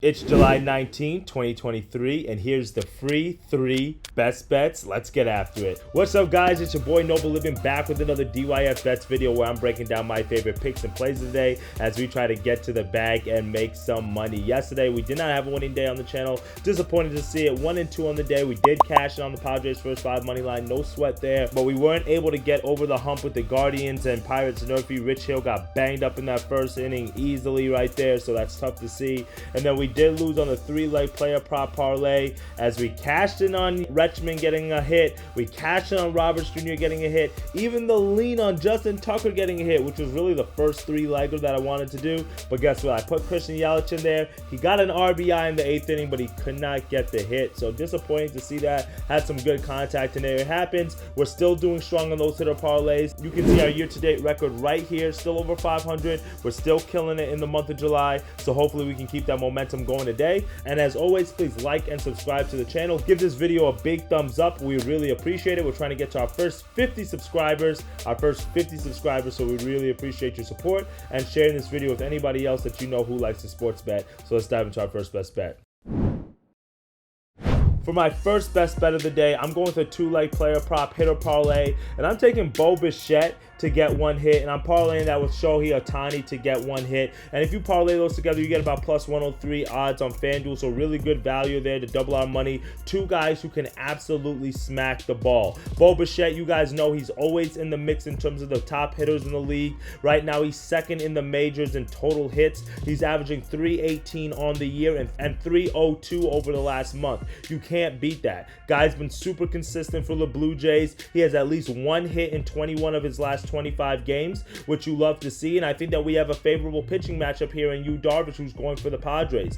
It's July 19, 2023, and here's the free 3 best bets. Let's get after it. What's up, guys? It's your boy Noble Living back with another DYF Bets video where I'm breaking down my favorite picks and plays of the day as we try to get to the bag and make some money. Yesterday, we did not have a winning day on the channel. Disappointed to see it. 1-2 on the day. We did cash in on the Padres first 5 money line. No sweat there, but we weren't able to get over the hump with the Guardians and Pirates and Murphy. Rich Hill got banged up in that first inning easily right there, so that's tough to see. And then we did lose on the 3-leg player prop parlay as we cashed in on Retchman getting a hit. We cashed in on Roberts Jr. getting a hit. Even the lean on Justin Tucker getting a hit, which was really the first 3-legger that I wanted to do. But guess what? I put Christian Yelich in there. He got an RBI in the 8th inning, but he could not get the hit. So disappointing to see that. Had some good contact in there. It happens. We're still doing strong on those hitter parlays. You can see our year-to-date record right here. Still over 500. We're still killing it in the month of July. So hopefully we can keep that momentum going today. And as always, please like and subscribe to the channel. Give this video a big thumbs up. We really appreciate it. We're trying to get to our first 50 subscribers. So we really appreciate your support and sharing this video with anybody else that you know who likes the sports bet. So let's dive into our first best bet. For my first best bet of the day, I'm going with a 2-leg player prop hitter parlay, and I'm taking Bo Bichette to get 1 hit, and I'm parlaying that with Shohei Ohtani to get 1 hit. And if you parlay those together, you get about plus 103 odds on FanDuel, so really good value there to double our money. 2 guys who can absolutely smack the ball. Bo Bichette, you guys know he's always in the mix in terms of the top hitters in the league. Right now, he's second in the majors in total hits. He's averaging 318 on the year and 302 over the last month. You can't beat that. Guy's been super consistent for the Blue Jays. He has at least 1 hit in 21 of his last 25 games, which you love to see. And I think that we have a favorable pitching matchup here in Yu Darvish, who's going for the Padres.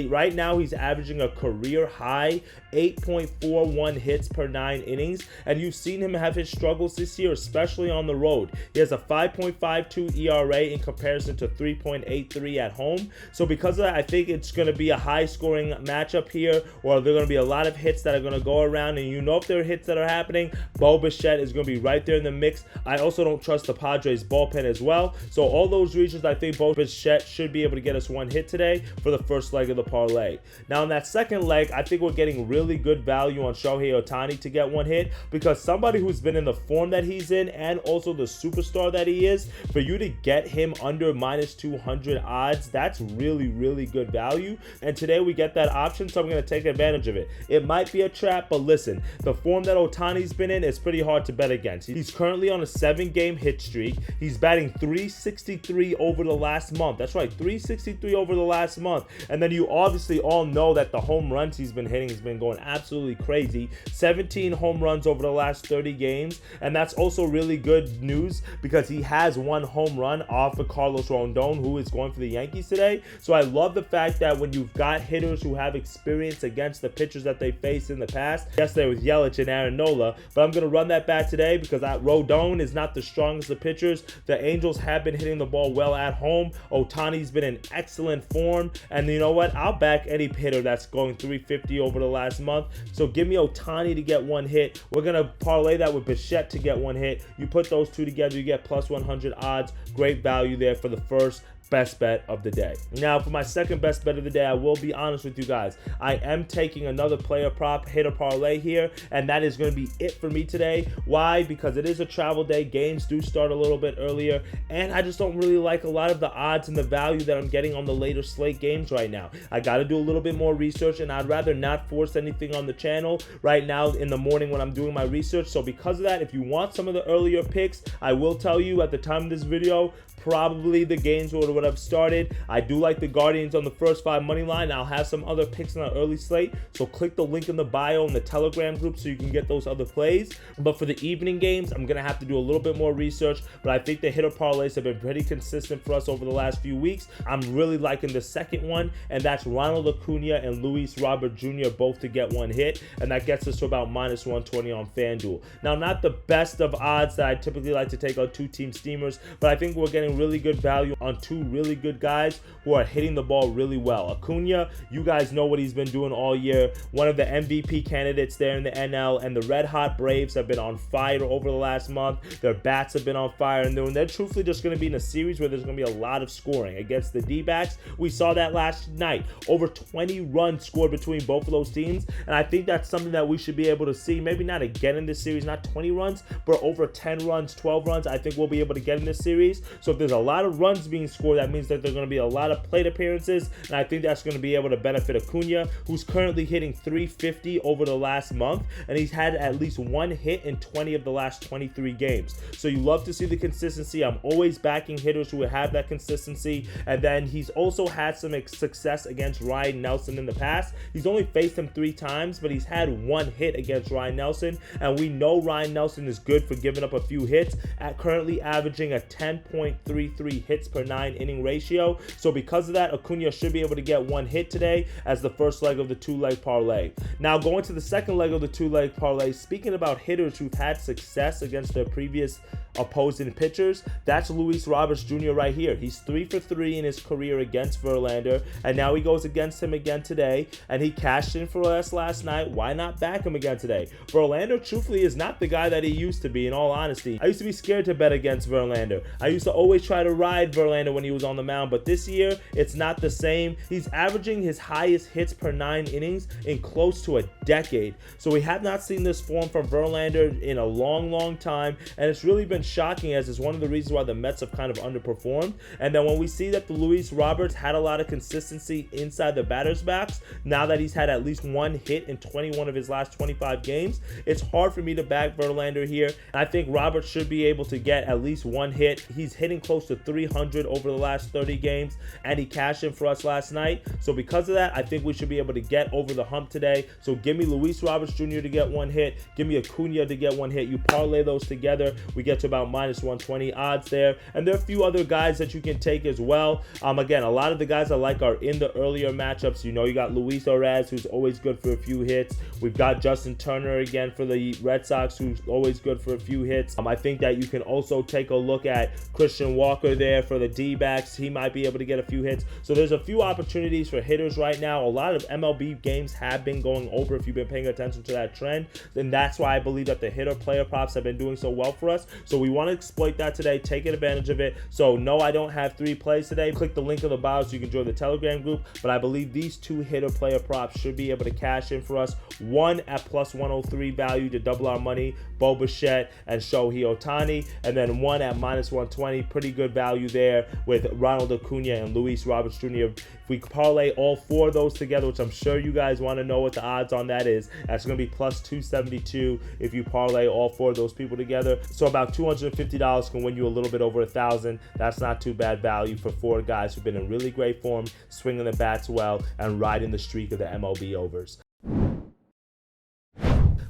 Right now, he's averaging a career high 8.41 hits per 9 innings. And you've seen him have his struggles this year, especially on the road. He has a 5.52 ERA in comparison to 3.83 at home. So because of that, I think it's going to be a high-scoring matchup here, or there are going to be a lot of hits that are going to go around. And you know if there are hits that are happening, Bo Bichette is going to be right there in the mix. I also don't trust the Padres bullpen as well. So all those reasons, I think Bo Bichette should be able to get us 1 hit today for the first leg of the parlay. Now in that second leg, I think we're getting really good value on Shohei Ohtani to get 1 hit, because somebody who's been in the form that he's in and also the superstar that he is, for you to get him under minus 200 odds, that's really, really good value. And today we get that option, so I'm going to take advantage of it. It might be a trap, but listen, the form that Ohtani's been in is pretty hard to bet against. He's currently on a 7-game hit streak. He's batting 363 over the last month. That's right, 363 over the last month. And then you obviously all know that the home runs he's been hitting has been going absolutely crazy. 17 home runs over the last 30 games. And that's also really good news because he has 1 home run off of Carlos Rondon, who is going for the Yankees today. So I love the fact that when you've got hitters who have experience against the pitchers that they faced in the past, yesterday with Yelich and Aaron Nola, but I'm going to run that back today because Rodon is not the strongest of pitchers. The Angels have been hitting the ball well at home. Ohtani's been in excellent form, and you know what? I'll back any hitter that's going 350 over the last month. So give me Ohtani to get 1 hit. We're going to parlay that with Bichette to get 1 hit. You put those 2 together, you get plus 100 odds. Great value there for the first best bet of the day. Now for my second best bet of the day, I will be honest with you guys. I am taking another player prop hitter parlay here, and that is going to be it for me today. Why? Because it is a travel day. Games do start a little bit earlier, and I just don't really like a lot of the odds and the value that I'm getting on the later slate games right now. I got to do a little bit more research, and I'd rather not force anything on the channel right now in the morning when I'm doing my research. So because of that, if you want some of the earlier picks, I will tell you at the time of this video, probably the games would have started. I do like the Guardians on the first 5 money line. I'll have some other picks in the early slate, so click the link in the bio in the Telegram group so you can get those other plays. But for the evening games, I'm gonna have to do a little bit more research, but I think the hitter parlays have been pretty consistent for us over the last few weeks. I'm really liking the second one, and that's Ronald Acuna and Luis Robert Jr. both to get 1 hit, and that gets us to about minus 120 on FanDuel. Now, not the best of odds that I typically like to take on 2-team steamers, but I think we're getting really good value on 2 really good guys who are hitting the ball really well. Acuna, you guys know what he's been doing all year. One of the MVP candidates there in the NL, and the Red Hot Braves have been on fire over the last month. Their bats have been on fire, and they're truthfully just going to be in a series where there's going to be a lot of scoring. Against the D-backs, we saw that last night. Over 20 runs scored between both of those teams, and I think that's something that we should be able to see. Maybe not again in this series, not 20 runs, but over 10 runs, 12 runs, I think we'll be able to get in this series. So if there's a lot of runs being scored, that means that there's going to be a lot of plate appearances, and I think that's going to be able to benefit Acuna, who's currently hitting 350 over the last month, and he's had at least one hit in 20 of the last 23 games. So you love to see the consistency. I'm always backing hitters who have that consistency. And then he's also had some success against Ryan Nelson in the past. He's only faced him 3 times, but he's had one hit against Ryan Nelson, and we know Ryan Nelson is good for giving up a few hits, at currently averaging a 10.33 hits per 9 inning ratio. So because of that, Acuna should be able to get one hit today as the first leg of the 2-leg parlay. Now going to the second leg of the 2-leg parlay, speaking about hitters who've had success against their previous opposing pitchers, that's Luis Roberts Jr. right here. He's 3 for 3 in his career against Verlander, and now he goes against him again today, and he cashed in for us last night. Why not back him again today? Verlander, truthfully, is not the guy that he used to be, in all honesty. I used to be scared to bet against Verlander. I used to always try to ride Verlander when he was on the mound, but this year, it's not the same. He's averaging his highest hits per 9 innings in close to a decade. So we have not seen this form from Verlander in a long time, and it's really been shocking, as it's one of the reasons why the Mets have kind of underperformed. And then when we see that the Luis Roberts had a lot of consistency inside the batter's backs, now that he's had at least one hit in 21 of his last 25 games, it's hard for me to back Verlander here. I think Roberts should be able to get at least one hit. He's hitting close to 300 over the last 30 games, and he cashed in for us last night. So because of that, I think we should be able to get over the hump today. So give me Luis Roberts Jr. to get one hit. Give me Acuna to get one hit. You parlay those together, we get to about minus 120 odds there. And there are a few other guys that you can take as well. Again, a lot of the guys I like are in the earlier matchups. You know, you got Luis Orez, who's always good for a few hits. We've got Justin Turner again for the Red Sox, who's always good for a few hits. I think that you can also take a look at Christian Walker there for the D-backs. He might be able to get a few hits. So there's a few opportunities for hitters right now. A lot of MLB games have been going over if you've been paying attention to that trend. And that's why I believe that the hitter player props have been doing so well for us. So we want to exploit that today, take advantage of it. So no, I don't have 3 plays today. Click the link in the bio so you can join the Telegram group. But I believe these 2 hitter player props should be able to cash in for us. One at plus 103 value to double our money, Bo Bichette and Shohei Ohtani, and then one at minus 120, pretty good value there with Ronald Acuna and Luis Roberts Jr. If we parlay all 4 of those together, which I'm sure you guys want to know what the odds on that is, that's going to be plus 272 if you parlay all 4 of those people together. So about $250 can win you a little bit over $1,000. That's not too bad value for 4 guys who've been in really great form, swinging the bats well, and riding the streak of the MLB overs.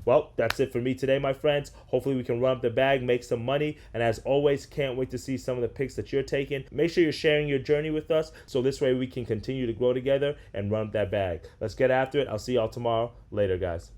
Well, that's it for me today, my friends. Hopefully we can run up the bag, make some money, and as always, can't wait to see some of the picks that you're taking. Make sure you're sharing your journey with us, so this way we can continue to grow together and run up that bag. Let's get after it. I'll see y'all tomorrow. Later, guys.